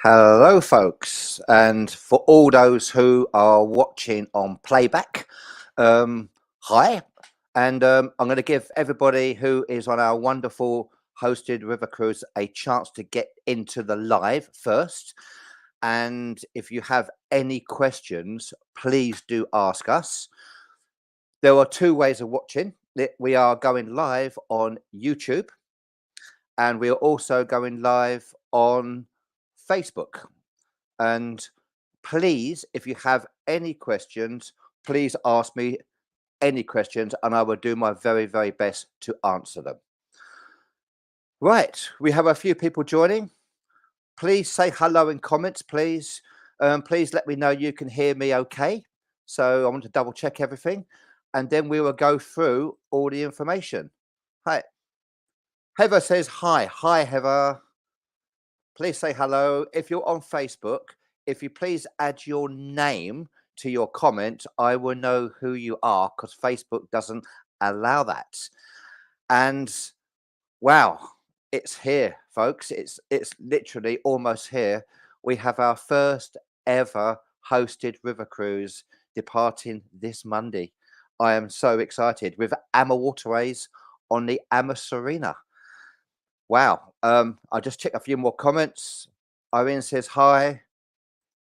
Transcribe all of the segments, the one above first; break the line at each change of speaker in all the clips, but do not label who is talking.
Hello, folks, and for all those who are watching on playback, hi, and I'm going to give everybody who is on our wonderful hosted river cruise a chance to get into the live first. And if you have any questions, please do ask us. There are two ways of watching. We are going live on YouTube, and we are also going live on Facebook. And please, if you have any questions, please ask me any questions and I will do my very, very best to answer them. Right, we have a few people joining. Please say hello in comments, please. Please let me know you can hear me okay. So I want to double check everything and then we will go through all the information. Hi. Heather says hi. Hi, Heather. Please say hello. If you're on Facebook, if you please add your name to your comment, I will know who you are because Facebook doesn't allow that. And wow, it's here, folks. It's literally almost here. We have our first ever hosted river cruise departing this Monday. I am so excited with AmaWaterways on the AmaSerena. Wow. I'll just check a few more comments. Irene says, hi,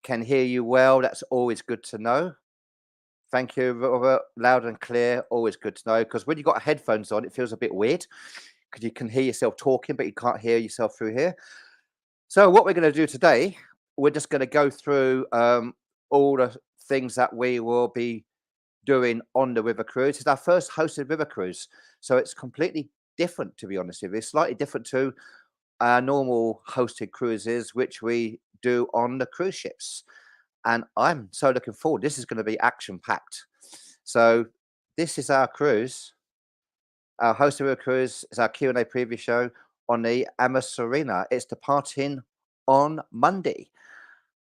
can hear you well. That's always good to know. Thank you, Robert. Loud and clear. Always good to know. Because when you've got headphones on, it feels a bit weird because you can hear yourself talking, but you can't hear yourself through here. So what we're going to do today, we're just going to go through all the things that we will be doing on the river cruise. It's our first hosted river cruise. So it's completely different, to be honest with you. It's slightly different to our normal hosted cruises, which we do on the cruise ships. And I'm so looking forward. This is going to be action packed. So this is our cruise. Our hosted river cruise is our Q&A preview show on the AmaSerena. It's departing on Monday.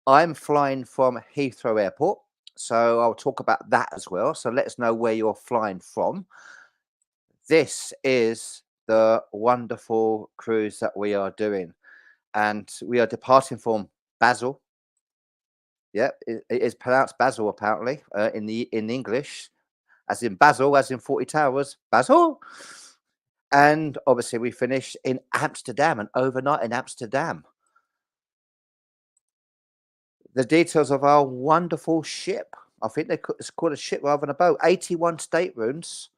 I'm flying from Heathrow Airport. So I'll talk about that as well. So let us know where you're flying from. This is the wonderful cruise that we are doing. And we are departing from Basel. Yep, it is pronounced Basel apparently in English, as in Basel, as in 40 Towers, Basel. And obviously we finish in Amsterdam, and overnight in Amsterdam. The details of our wonderful ship. I think it's called a ship rather than a boat. 81 staterooms,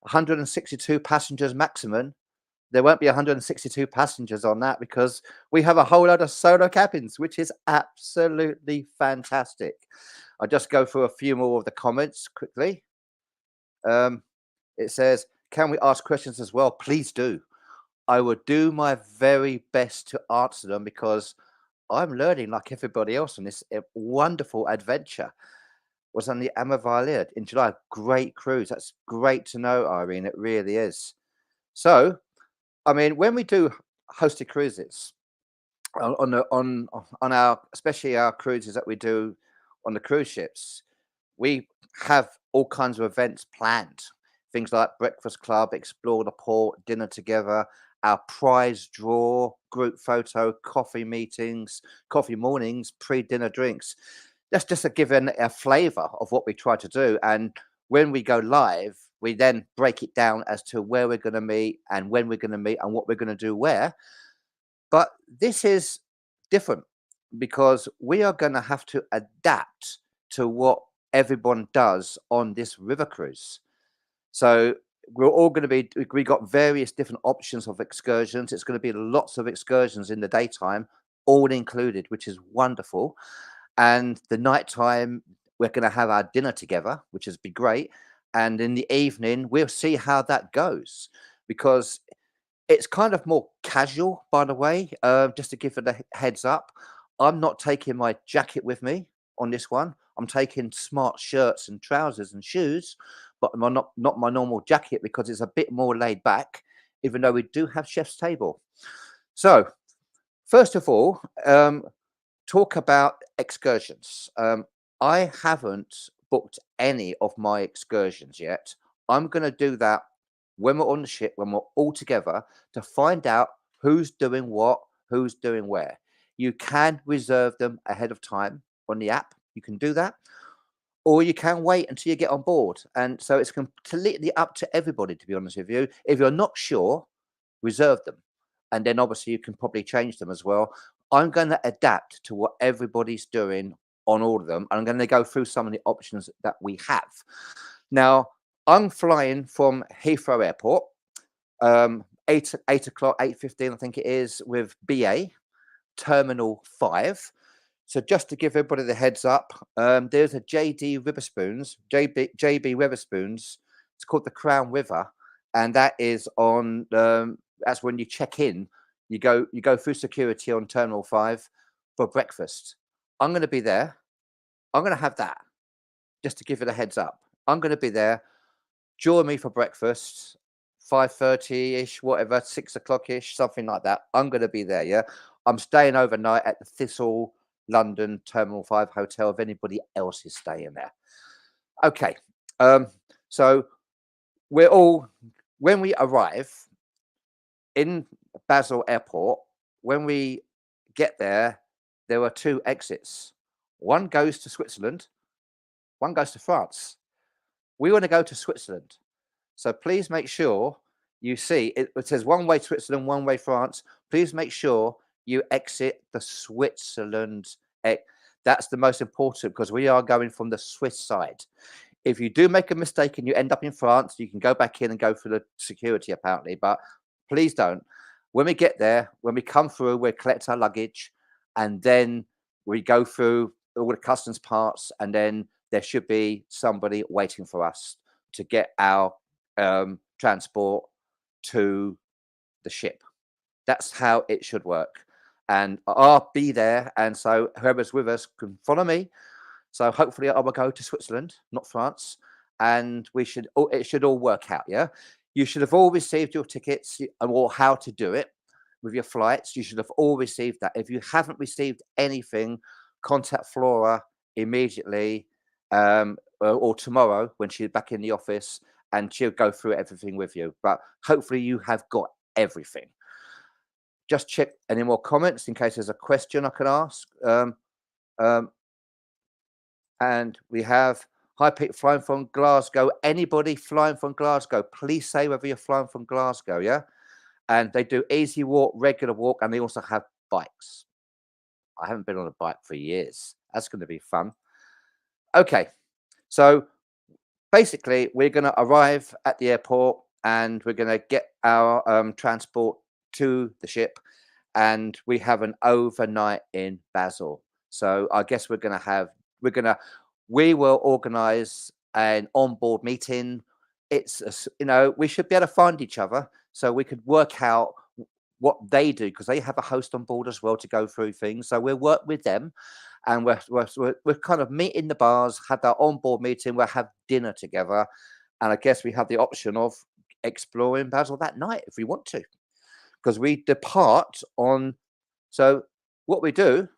162 passengers maximum. There won't be 162 passengers on that because we have a whole lot of solo cabins, which is absolutely fantastic. I'll just go through a few more of the comments quickly. It says, can we ask questions as well? Please do. I will do my very best to answer them because I'm learning like everybody else on this wonderful adventure. Was on the AmaValia in July. Great cruise. That's great to know, Irene. It really is. So, I mean, when we do hosted cruises on our, especially our cruises that we do on the cruise ships, we have all kinds of events planned. Things like breakfast club, explore the port, dinner together, our prize draw, group photo, coffee meetings, coffee mornings, pre-dinner drinks. That's just to give a flavour of what we try to do. And when we go live, we then break it down as to where we're going to meet and when we're going to meet and what we're going to do where. But this is different because we are going to have to adapt to what everyone does on this river cruise. So we're all going to be, we got various different options of excursions. It's going to be lots of excursions in the daytime, all included, which is wonderful. And the nighttime, we're going to have our dinner together, which has been great. And in the evening, we'll see how that goes because it's kind of more casual, by the way, just to give it a heads up. I'm not taking my jacket with me on this one. I'm taking smart shirts and trousers and shoes, but not my normal jacket because it's a bit more laid back, even though we do have chef's table. So first of all, talk about excursions. I haven't booked any of my excursions yet. I'm going to do that when we're on the ship, when we're all together, to find out who's doing what, who's doing where. You can reserve them ahead of time on the app. You can do that, or you can wait until you get on board. And so it's completely up to everybody, to be honest with you. If you're not sure, reserve them. And then obviously you can probably change them as well. I'm going to adapt to what everybody's doing on all of them. I'm going to go through some of the options that we have. Now, I'm flying from Heathrow Airport, 8 o'clock, 8:15, I think it is, with BA, Terminal 5. So just to give everybody the heads up, there's a JB Weatherspoons. It's called the Crown River, and that is on. That's when you check in. You go through security on Terminal 5 for breakfast. I'm going to be there. I'm going to have that. Just to give it a heads up, I'm going to be there. Join me for breakfast. 5:30 ish, whatever, 6 o'clock ish, something like that. I'm going to be there. Yeah, I'm staying overnight at the Thistle London Terminal 5 hotel if anybody else is staying there. Okay. So we're all, when we arrive in Basel Airport, when we get there, there are two exits. One goes to Switzerland, one goes to France. We want to go to Switzerland. So please make sure you see it says one way Switzerland, one way France. Please make sure you exit the Switzerland. That's the most important because we are going from the Swiss side. If you do make a mistake and you end up in France, you can go back in and go through the security apparently, but please don't. When we get there, when we come through, we collect our luggage and then we go through all the customs parts and then there should be somebody waiting for us to get our transport to the ship. That's how it should work. And I'll be there. And so whoever's with us can follow me. So hopefully I will go to Switzerland, not France. And it should all work out. Yeah. You should have all received your tickets or how to do it with your flights. You should have all received that. If you haven't received anything, contact Flora immediately or tomorrow when she's back in the office and she'll go through everything with you. But hopefully you have got everything. Just check any more comments in case there's a question I can ask. And we have, hi Pete, flying from Glasgow. Anybody flying from Glasgow, please say whether you're flying from Glasgow, yeah? And they do easy walk, regular walk, and they also have bikes. I haven't been on a bike for years. That's going to be fun. Okay, so basically, we're going to arrive at the airport and we're going to get our transport to the ship, and we have an overnight in Basel. So I guess we will organize an onboard meeting. We should be able to find each other so we could work out what they do because they have a host on board as well to go through things. So we'll work with them. And we're kind of meet in the bars, have that onboard meeting, we'll have dinner together. And I guess we have the option of exploring Basel that night if we want to. Because we depart on, so what we do,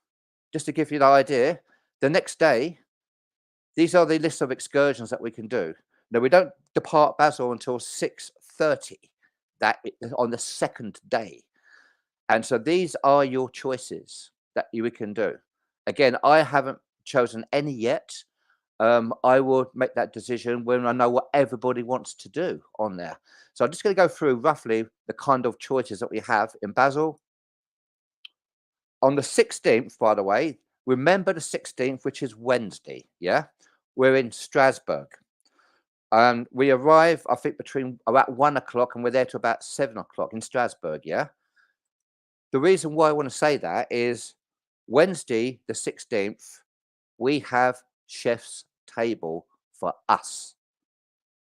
just to give you the idea, the next day, these are the list of excursions that we can do. Now, we don't depart Basel until 6:30 on the second day. And so these are your choices that we can do. Again, I haven't chosen any yet. I will make that decision when I know what everybody wants to do on there. So I'm just going to go through roughly the kind of choices that we have in Basel. On the 16th, by the way, remember the 16th, which is Wednesday. Yeah, we're in Strasbourg. We arrive, I think, between about 1 o'clock and we're there to about 7 o'clock in Strasbourg. Yeah. The reason why I want to say that is Wednesday, the 16th, we have chef's table for us.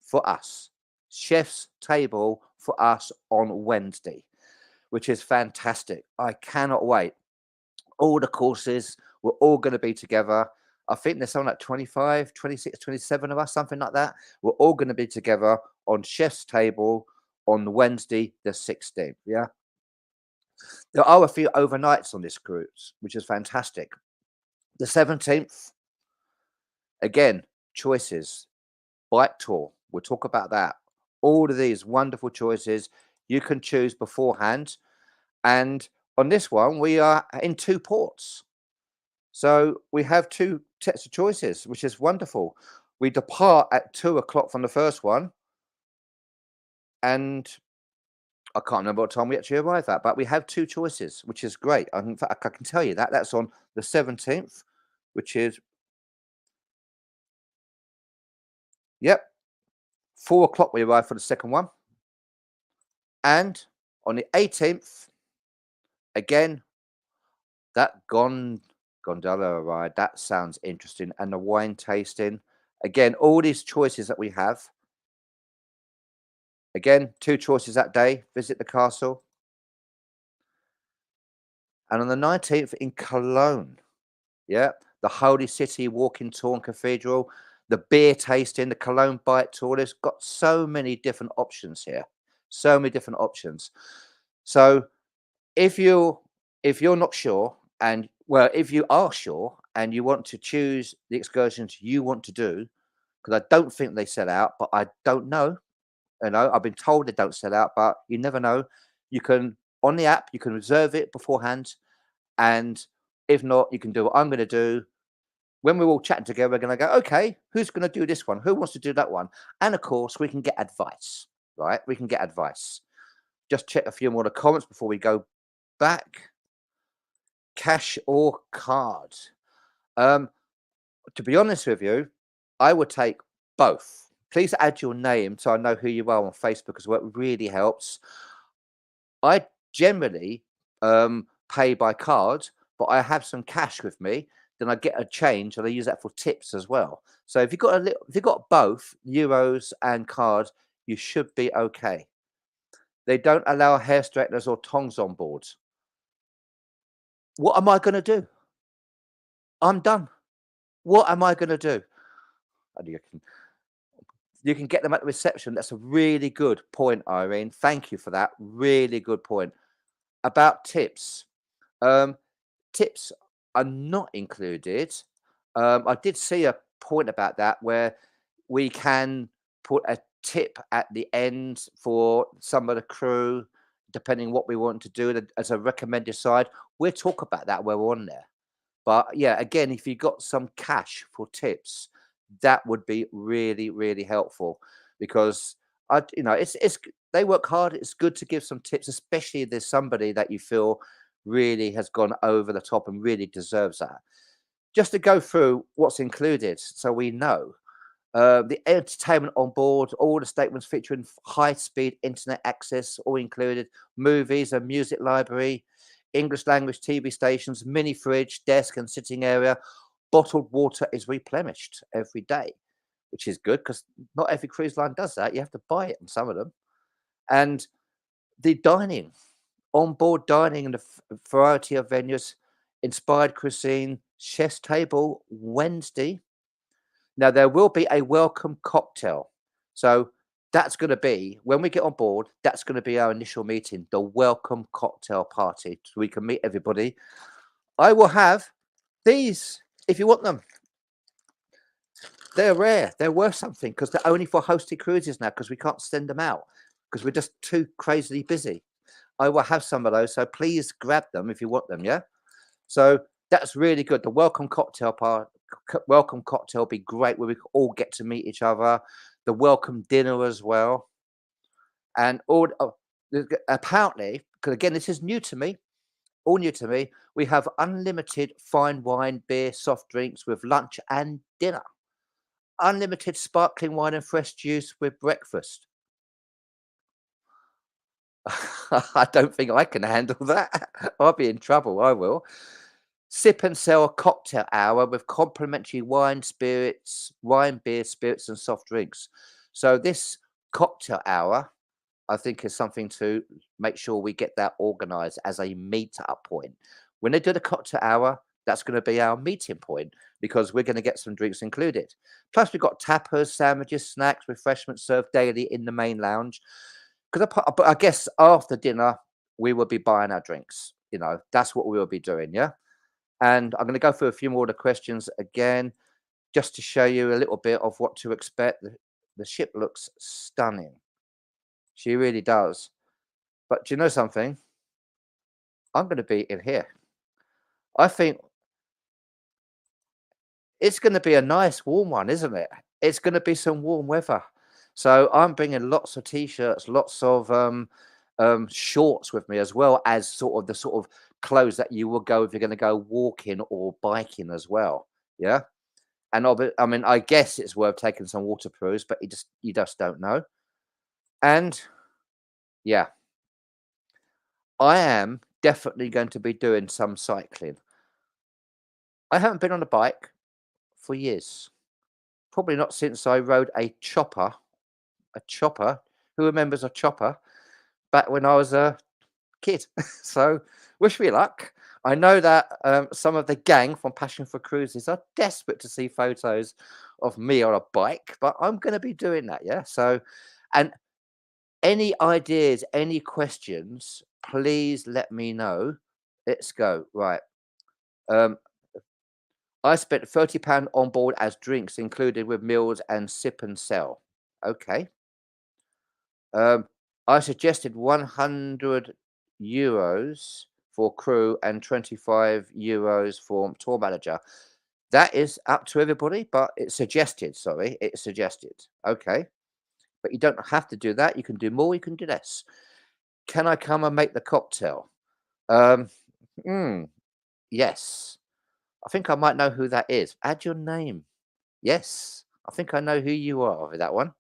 For us. Chef's table for us on Wednesday, which is fantastic. I cannot wait. All the courses, we're all going to be together. I think there's something like 25, 26, 27 of us, something like that. We're all going to be together on chef's table on Wednesday, the 16th. Yeah. There are a few overnights on this cruise, which is fantastic. The 17th, again, choices, bike tour. We'll talk about that. All of these wonderful choices you can choose beforehand. And On this one, we are in 2 ports. So we have 2 sets of choices, which is wonderful. We depart at 2 o'clock from the first one, and I can't remember what time we actually arrive at, but we have 2 choices, which is great. And in fact, I can tell you that that's on the 17th, which is, yep, 4 o'clock we arrive for the second one. And on the 18th, again, that gondola ride, that sounds interesting. And the wine tasting. Again, all these choices that we have. Again, 2 choices that day. Visit the castle. And on the 19th in Cologne, yeah, the Holy City walking tour and cathedral, the beer tasting, the Cologne bike tour. There's got so many different options here. So many different options. So if you if you're not sure, and well, if you are sure and you want to choose the excursions you want to do, because I don't think they sell out, but I don't know. You know, I've been told they don't sell out, but you never know. You can on the app, you can reserve it beforehand, and if not, you can do what I'm going to do. When we're all chatting together, we're going to go, okay, who's going to do this one? Who wants to do that one? And of course, we can get advice, right? We can get advice. Just check a few more of the comments before we go back. Cash or card? Um, to be honest with you, I would take both. Please add your name so I know who you are on Facebook as well. It really helps. I generally pay by card, but I have some cash with me. Then I get a change, and I use that for tips as well. So if you've got a little, if you've got both euros and card, you should be okay. They don't allow hair straighteners or tongs on board. What am I going to do? I'm done. What am I going to do? And you can get them at the reception. That's a really good point, Irene. Thank you for that. Really good point. About tips. Um, Tips are not included. I did see a point about that where we can put a tip at the end for some of the crew, depending what we want to do as a recommended side. We'll talk about that when we're on there. But yeah, again, if you got some cash for tips, that would be really, really helpful because they work hard. It's good to give some tips, especially if there's somebody that you feel really has gone over the top and really deserves that. Just to go through what's included, so we know. The entertainment on board, all the statements featuring high-speed internet access, all included. Movies, a music library, English language TV stations, mini fridge, desk and sitting area. Bottled water is replenished every day, which is good because not every cruise line does that. You have to buy it on some of them. And the dining, on-board dining in a variety of venues, inspired cuisine, chef's table Wednesday. Now there will be a welcome cocktail. So that's going to be when we get on board, that's going to be our initial meeting, the welcome cocktail party. So we can meet everybody. I will have these if you want them. They're rare. They're worth something because they're only for hosted cruises now because we can't send them out because we're just too crazily busy. I will have some of those, so please grab them if you want them. Yeah. So that's really good. The welcome cocktail part, welcome cocktail, be great where we all get to meet each other. The welcome dinner as well, and all. Apparently, because again, this is new to me. All new to me. We have unlimited fine wine, beer, soft drinks with lunch and dinner. Unlimited sparkling wine and fresh juice with breakfast. I don't think I can handle that. I'll be in trouble. I will. Sip and sell cocktail hour with complimentary wine, beer, spirits, and soft drinks. So this cocktail hour, I think, is something to make sure we get that organised as a meet-up point. When they do the cocktail hour, that's going to be our meeting point because we're going to get some drinks included. Plus, we've got tapas, sandwiches, snacks, refreshments served daily in the main lounge. Because I guess after dinner we will be buying our drinks. That's what we will be doing. Yeah. And I'm going to go through a few more of the questions again, just to show you a little bit of what to expect. The ship looks stunning. She really does. But do you know something? I'm going to be in here. I think it's going to be a nice warm one, isn't it? It's going to be some warm weather. So I'm bringing lots of t-shirts, lots of shorts with me, as well as sort of the sort of clothes that you will go if you're going to go walking or biking as well. Yeah. And I mean, I guess it's worth taking some waterproofs, but you just don't know. And yeah, I am definitely going to be doing some cycling. I haven't been on a bike for years. Probably not since I rode a chopper. A chopper. Who remembers a chopper back when I was a kid? So wish me luck. I know that some of the gang from Passion for Cruises are desperate to see photos of me on a bike, but I'm going to be doing that. Yeah. So, and any ideas, any questions, please let me know. Let's go. Right. Um, I spent £30 on board as drinks included with meals and sip and sell. Okay. Um, I suggested €100 for crew and €25 for tour manager. That is up to everybody, but it's suggested. Sorry, it's suggested. Okay. But you don't have to do that. You can do more, you can do less. Can I come and make the cocktail? Um, mm, yes. I think I might know who that is. Add your name. Yes. I think I know who you are with that one.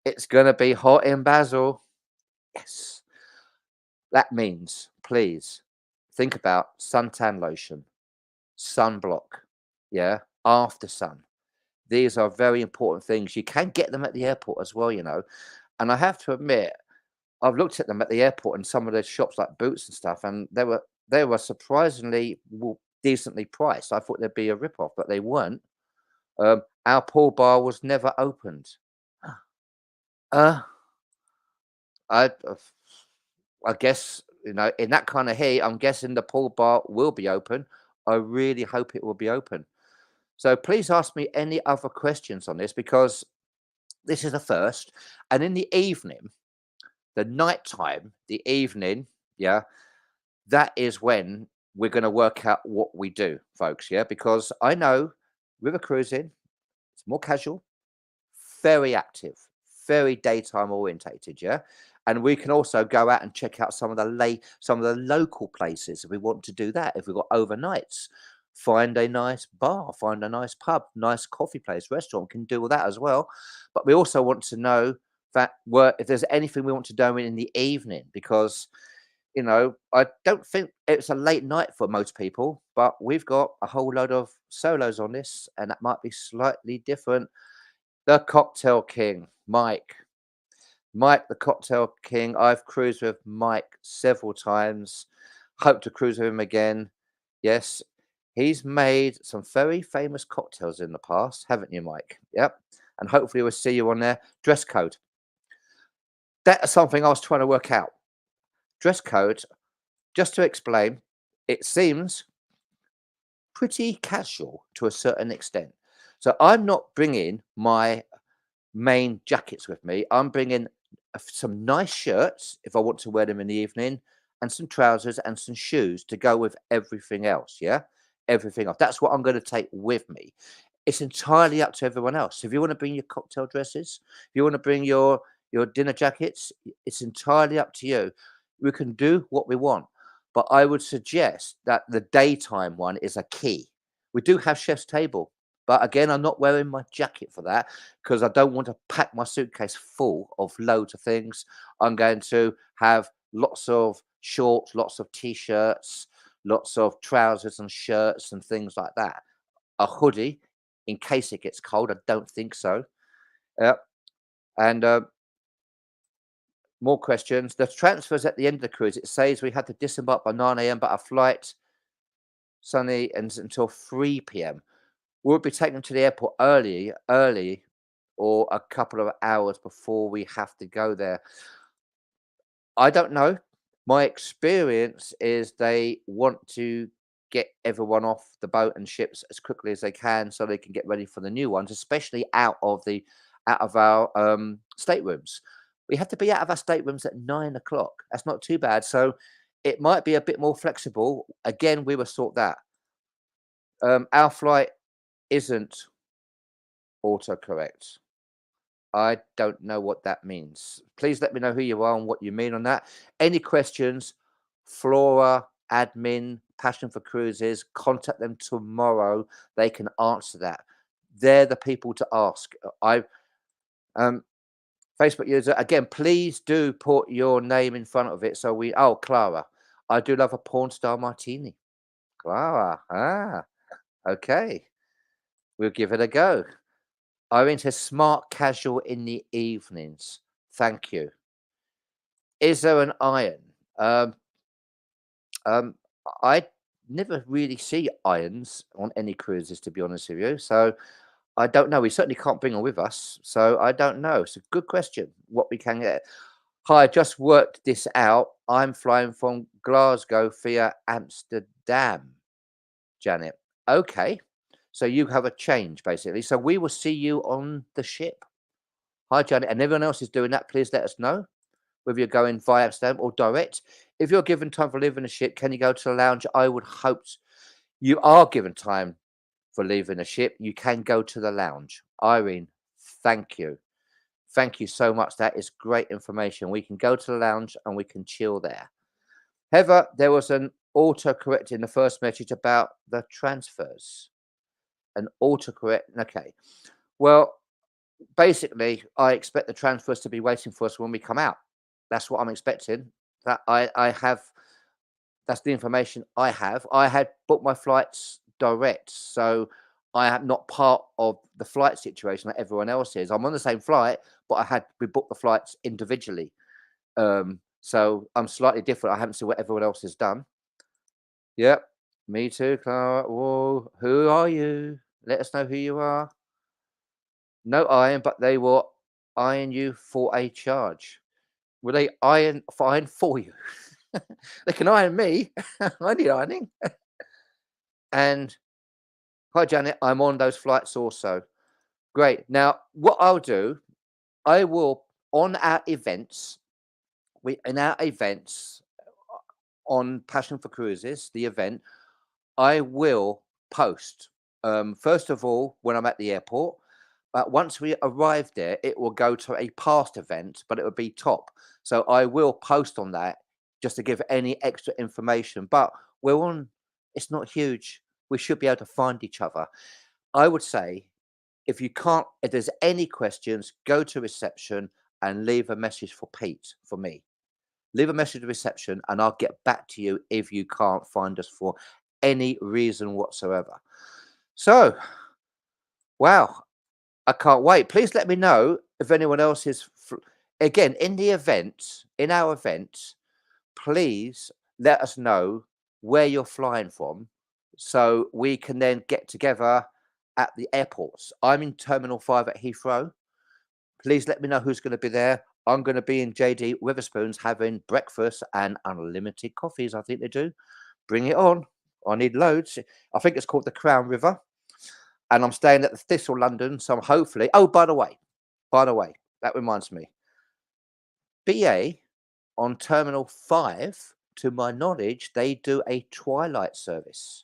It's gonna be hot in Basil. Yes. That means, please think about suntan lotion, sunblock, yeah, after sun. These are very important things. You can get them at the airport as well, you know. And I have to admit, I've looked at them at the airport and some of the shops like Boots and stuff, and they were surprisingly decently priced. I thought they'd be a rip-off, but they weren't. Our pool bar was never opened. Uh, I I guess, in that kind of heat, I'm guessing the pool bar will be open. I really hope it will be open. So please ask me any other questions on this, because this is the first. And in the evening, the night time, the evening, yeah, that is when we're going to work out what we do, folks. Yeah, because I know river cruising, it's more casual, very active, very daytime orientated, yeah. And we can also go out and check out some of the local places if we want to do that. If we've got overnights, find a nice bar, find a nice pub, nice coffee place, restaurant, can do all that as well. But we also want to know that if there's anything we want to do in the evening, because I don't think it's a late night for most people, but we've got a whole load of solos on this, and that might be slightly different. The Cocktail King, Mike. Mike, the Cocktail King. I've cruised with Mike several times. Hope to cruise with him again. Yes, he's made some very famous cocktails in the past, haven't you, Mike? Yep. And hopefully we'll see you on there. Dress code. That's something I was trying to work out. Dress code, just to explain, it seems pretty casual to a certain extent. So I'm not bringing my main jackets with me. I'm bringing some nice shirts if I want to wear them in the evening, and some trousers and some shoes to go with everything else. Yeah, everything else. That's what I'm going to take with me. It's entirely up to everyone else. If you want to bring your cocktail dresses, if you want to bring your dinner jackets, it's entirely up to you. We can do what we want, but I would suggest that the daytime one is a key. We do have chef's table, but again, I'm not wearing my jacket for that because I don't want to pack my suitcase full of loads of things. I'm going to have lots of shorts, lots of t-shirts, lots of trousers and shirts and things like that. A hoodie in case it gets cold. I don't think so. Yeah. And more questions. The transfers at the end of the cruise. It says we had to disembark by 9 a.m., but our flight sunny and until 3 p.m. We'll be taken to the airport early, or a couple of hours before we have to go there. I don't know. My experience is they want to get everyone off the boat and ships as quickly as they can so they can get ready for the new ones, especially out of our staterooms. We have to be out of our staterooms at 9 o'clock. That's not too bad. So it might be a bit more flexible. Again, we will sort that. Our flight isn't autocorrect. I don't know what that means. Please let me know who you are and what you mean on that. Any questions? Flora, admin, Passion for Cruises, contact them tomorrow. They can answer that. They're the people to ask. I um Facebook user again. Please do put your name in front of it so we. Oh, Clara, I do love a porn star martini. Clara, okay, we'll give it a go. I'm into smart casual in the evenings. Thank you. Is there an iron? Um, um, I never really see irons on any cruises, to be honest with you. So I don't know. We certainly can't bring them with us. So I don't know. It's a good question. What we can get. Hi, I just worked this out. I'm flying from Glasgow via Amsterdam, Janet. Okay. So you have a change basically. So we will see you on the ship. Hi, Janet. And everyone else is doing that. Please let us know whether you're going via Amsterdam or direct. If you're given time for leaving the ship, can you go to the lounge? I would hope you are given time for leaving the ship. You can go to the lounge. Irene, thank you. Thank you so much. That is great information. We can go to the lounge and we can chill there. Heather, there was an autocorrect in the first message about the transfers. An autocorrect. Okay. Well, basically, I expect the transfers to be waiting for us when we come out. That's what I'm expecting. That I have. That's the information I have. I had booked my flights direct, so I am not part of the flight situation like everyone else is. I'm on the same flight, but we booked the flights individually. So I'm slightly different. I haven't seen what everyone else has done. Yep, me too, Clara. Whoa, who are you? Let us know who you are. No iron, but they will iron you for a charge. Will they iron for you? They can iron me. I need ironing. And hi, Janet. I'm on those flights also. Great. Now, what I'll do, I will on our events. We in our events on Passion for Cruises, the event. I will post. First of all, when I'm at the airport, once we arrive there, it will go to a past event, but it will be top. So I will post on that just to give any extra information. But we're on, it's not huge. We should be able to find each other. I would say if you can't, if there's any questions, go to reception and leave a message for Pete, for me. Leave a message to reception and I'll get back to you if you can't find us for any reason whatsoever. So, wow, I can't wait. Please let me know if anyone else is, again, in the event, in our event, please let us know where you're flying from so we can then get together at the airports. I'm in Terminal 5 at Heathrow. Please let me know who's going to be there. I'm going to be in JD Witherspoon's having breakfast and unlimited coffees. I think they do. Bring it on. I need loads. I think it's called the Crown River. And I'm staying at the Thistle, London. So I'm hopefully. Oh, by the way, that reminds me. BA on Terminal 5, to my knowledge, they do a twilight service.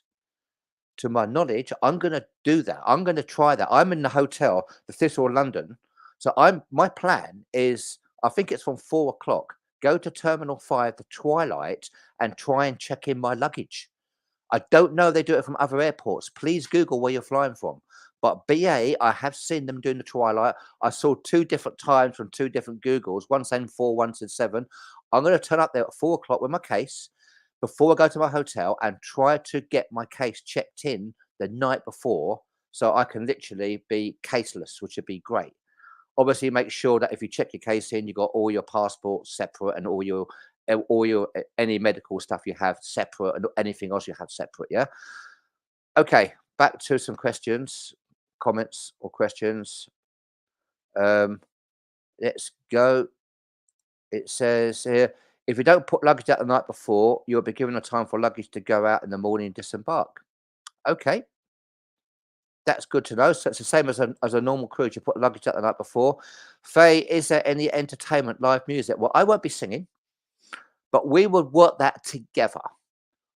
To my knowledge, I'm going to do that. I'm going to try that. I'm in the hotel, the Thistle, London. So my plan is, I think it's from 4 o'clock. Go to Terminal 5, the twilight, and try and check in my luggage. I don't know if they do it from other airports. Please Google where you're flying from. But BA, I have seen them doing the twilight. I saw two different times from two different Googles. One saying 4, one said 7. I'm going to turn up there at 4 o'clock with my case before I go to my hotel and try to get my case checked in the night before so I can literally be caseless, which would be great. Obviously, make sure that if you check your case in, you got all your passports separate and all your any medical stuff you have separate and anything else you have separate. Yeah. Okay. Back to some questions, comments, or questions. Um, let's go. It says here, if you don't put luggage out the night before, you'll be given a time for luggage to go out in the morning and disembark. Okay. That's good to know. So it's the same as a normal cruise. You put luggage out the night before. Faye, is there any entertainment, live music? Well, I won't be singing, but we will work that together.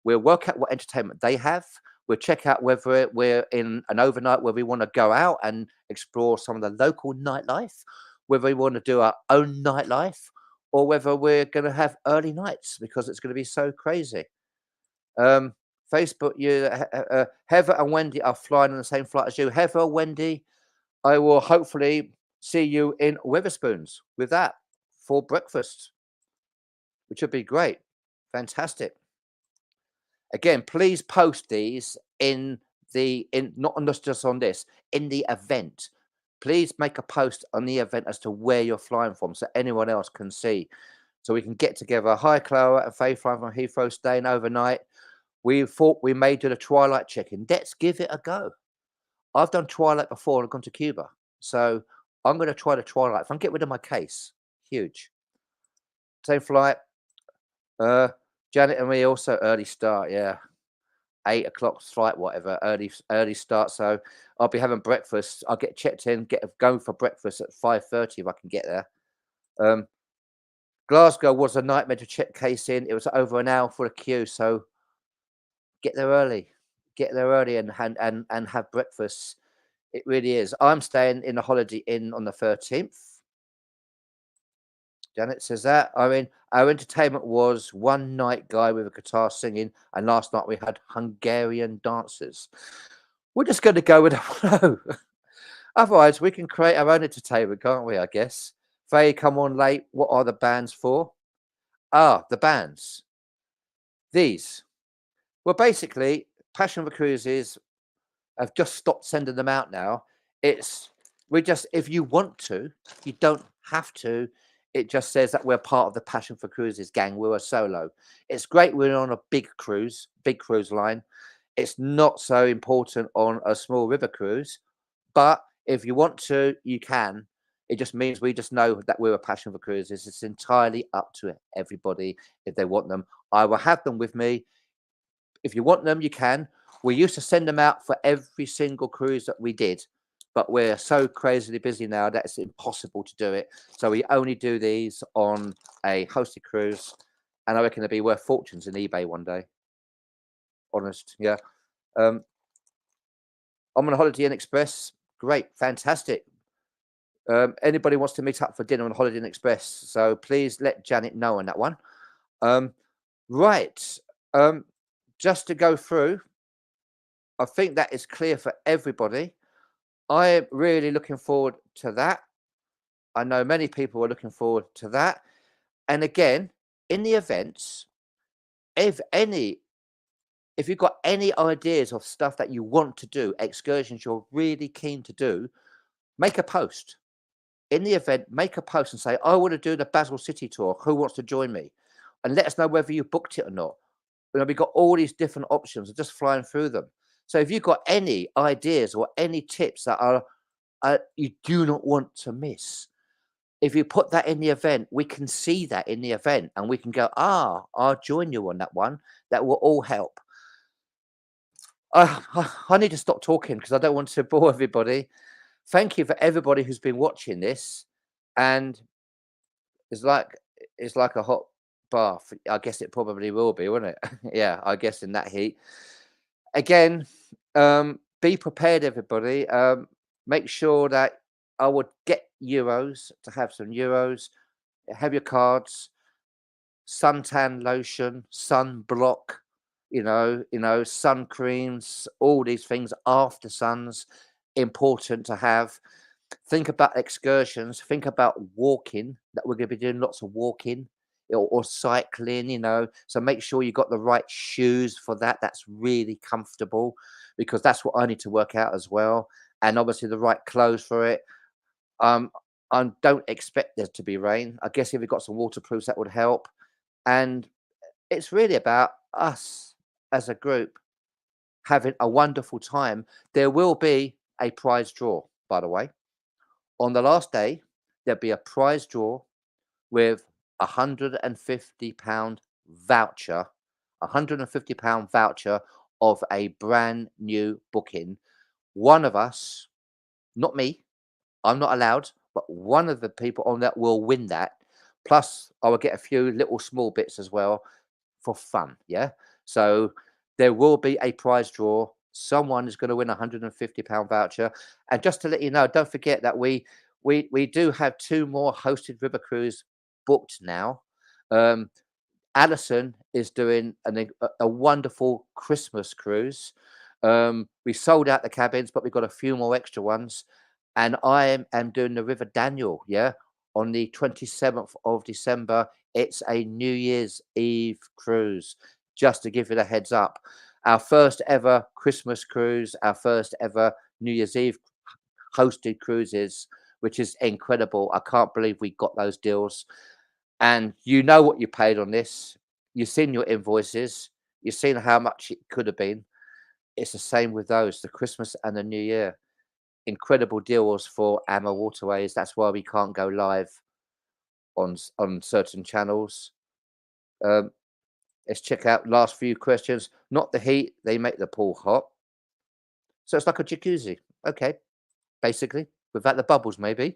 We'll work out what entertainment they have. We'll check out whether we're in an overnight where we want to go out and explore some of the local nightlife, whether we want to do our own nightlife, or whether we're going to have early nights because it's going to be so crazy. Um, Facebook, Heather and Wendy are flying on the same flight as you. Heather, Wendy, I will hopefully see you in Witherspoons with that for breakfast, which would be great. Fantastic. Again, please post these in not on just on this, in the event. Please make a post on the event as to where you're flying from so anyone else can see. So we can get together. Hi, Clara and Faye flying from Heathrow, staying overnight. We thought we may do the twilight check-in. Let's give it a go. I've done twilight before and gone to Cuba. So I'm going to try the twilight. If I can get rid of my case, huge. Same flight. Janet and me also early start. Yeah. 8 o'clock flight, whatever, early start. So I'll be having breakfast. I'll get checked in, going for breakfast at 5:30 if I can get there. Glasgow was a nightmare to check case in. It was over an hour for a queue. So get there early. Get there early and have breakfast. It really is. I'm staying in a Holiday Inn on the 13th. Janet says that. I mean, our entertainment was one night guy with a guitar singing, and last night we had Hungarian dancers. We're just going to go with the flow. Otherwise, we can create our own entertainment, can't we? I guess. Faye, come on late. What are the bands for? Ah, the bands. These. Well, basically, Passion for Cruises have just stopped sending them out now. If you want to, you don't have to. It just says that we're part of the Passion for Cruises gang. We're a solo. It's great we're on a big cruise line. It's not so important on a small river cruise, but if you want to, you can. It just means we just know that we're a Passion for Cruises. It's entirely up to everybody if they want them. I will have them with me. If you want them, you can. We used to send them out for every single cruise that we did, but we're so crazily busy now that it's impossible to do it. So we only do these on a hosted cruise, and I reckon they'll be worth fortunes in eBay one day. Honest, yeah. I'm on a Holiday Inn Express. Great, fantastic. Anybody wants to meet up for dinner on Holiday Inn Express? So please let Janet know on that one. Right. Just to go through, I think that is clear for everybody. I am really looking forward to that. I know many people are looking forward to that. And again, in the events, if you've got any ideas of stuff that you want to do, excursions you're really keen to do, make a post. In the event, make a post and say, I want to do the Basel City tour. Who wants to join me? And let us know whether you booked it or not. We've got all these different options. We're just flying through them. So if you've got any ideas or any tips that are you do not want to miss, if you put that in the event, we can see that in the event and we can go, I'll join you on that one. That will all help. I need to stop talking because I don't want to bore everybody. Thank you for everybody who's been watching this. And it's like a hot bath. I guess it probably will be, won't it? Yeah, I guess in that heat. Again, be prepared, everybody. Make sure that I would get euros to have some euros. Have your cards, suntan lotion, sunblock, sun creams, all these things, after suns, important to have. Think about excursions, think about walking, that we're going to be doing lots of walking or cycling, so make sure you got the right shoes for that. That's really comfortable because that's what I need to work out as well. And obviously the right clothes for it. I don't expect there to be rain. I guess if we've got some waterproofs, that would help. And it's really about us as a group having a wonderful time. There will be a prize draw, by the way. On the last day, there'll be a prize draw with £150 voucher, £150 voucher of a brand new booking one of us, not me, I'm not allowed, but one of the people on that will win that. Plus, I will get a few little small bits as well for fun. Yeah. So there will be a prize draw. Someone is going to win a £150 voucher. And just to let you know, don't forget that we do have two more hosted river cruise booked now. Um, Alison is doing a wonderful Christmas cruise. We sold out the cabins, but we've got a few more extra ones. And I am doing the River Daniel, yeah, on the 27th of December. It's a New Year's Eve cruise, just to give you the heads up. Our first ever Christmas cruise, our first ever New Year's Eve hosted cruises, which is incredible. I can't believe we got those deals. And you know what you paid on this. You've seen your invoices. You've seen how much it could have been. It's the same with those, the Christmas and the New Year. Incredible deals for AmaWaterways. That's why we can't go live on certain channels. Um, let's check out last few questions. Not the heat, they make the pool hot. So it's like a jacuzzi. Okay, basically, without the bubbles, maybe.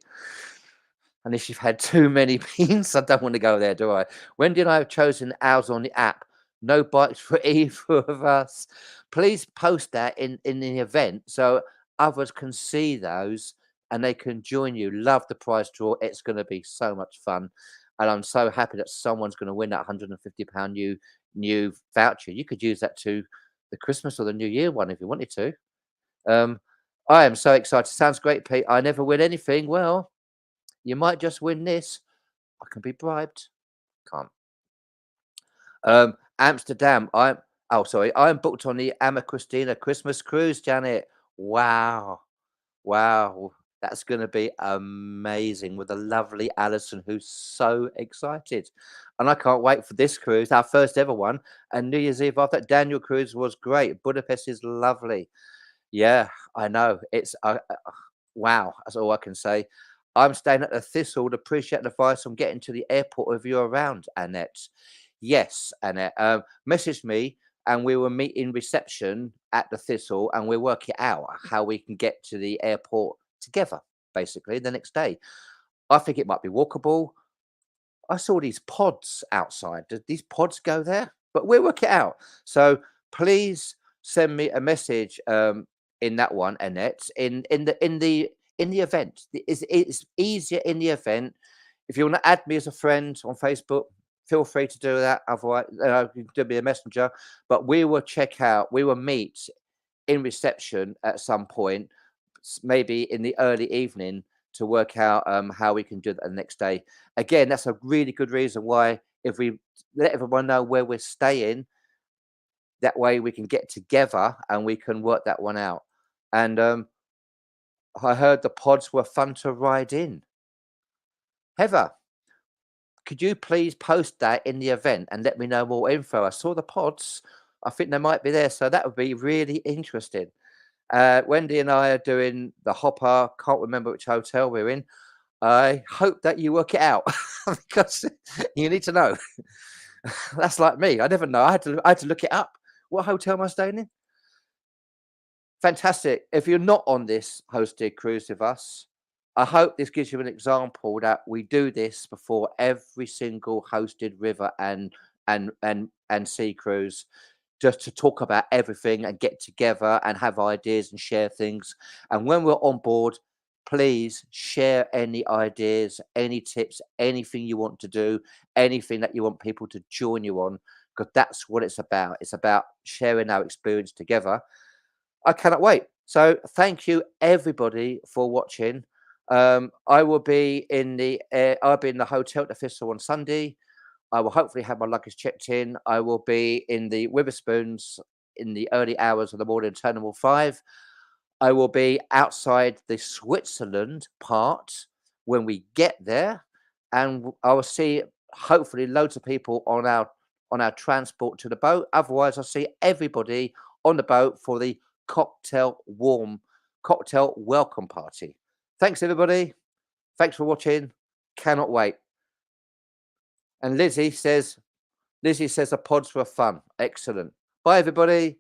Unless you've had too many beans, I don't want to go there, do I? Wendy and I have chosen ours on the app. No bites for either of us. Please post that in the event so others can see those and they can join you. Love the prize draw. It's going to be so much fun. And I'm so happy that someone's going to win that £150 new voucher. You could use that to the Christmas or the New Year one if you wanted to. Um, I am so excited. Sounds great, Pete. I never win anything. Well, you might just win this. I can be bribed. Can't. Amsterdam. I'm booked on the Ama Christina Christmas cruise, Janet. Wow. Wow. That's gonna be amazing with the lovely Alison, who's so excited. And I can't wait for this cruise, our first ever one. And New Year's Eve after that Daniel cruise was great. Budapest is lovely. Yeah, I know. It's wow. That's all I can say. I'm staying at the Thistle to appreciate the advice on getting to the airport with you around, Annette. Yes, Annette. Message me and we will meet in reception at the Thistle and we'll work it out how we can get to the airport together, basically, the next day. I think it might be walkable. I saw these pods outside. Did these pods go there? But we'll work it out. So please send me a message in that one, Annette. In the event, it's easier in the event. If you want to add me as a friend on Facebook, feel free to do that. Otherwise, you can do me a messenger. But we will check out. We will meet in reception at some point, maybe in the early evening, to work out how we can do that the next day. Again, that's a really good reason why if we let everyone know where we're staying, that way we can get together and we can work that one out. And I heard the pods were fun to ride in. Heather, could you please post that in the event and let me know more info? I saw the pods. I think they might be there, so that would be really interesting. Wendy and I are doing the Hopper. Can't remember which hotel we're in. I hope that you work it out because you need to know. That's like me. I never know. I had to look it up. What hotel am I staying in? Fantastic. If you're not on this hosted cruise with us, I hope this gives you an example that we do this before every single hosted river and sea cruise, just to talk about everything and get together and have ideas and share things. And when we're on board, please share any ideas, any tips, anything you want to do, anything that you want people to join you on, because that's what it's about. It's about sharing our experience together. I cannot wait. So thank you everybody for watching. I'll be in the hotel at the Thistle on Sunday. I will hopefully have my luggage checked in. I will be in the Witherspoons in the early hours of the morning, Terminal 5. I will be outside the Switzerland part when we get there, and I will see hopefully loads of people on our transport to the boat. Otherwise, I'll see everybody on the boat for the cocktail welcome party. Thanks, everybody. Thanks for watching. Cannot wait. And Lizzie says the pods were fun. Excellent. Bye, everybody.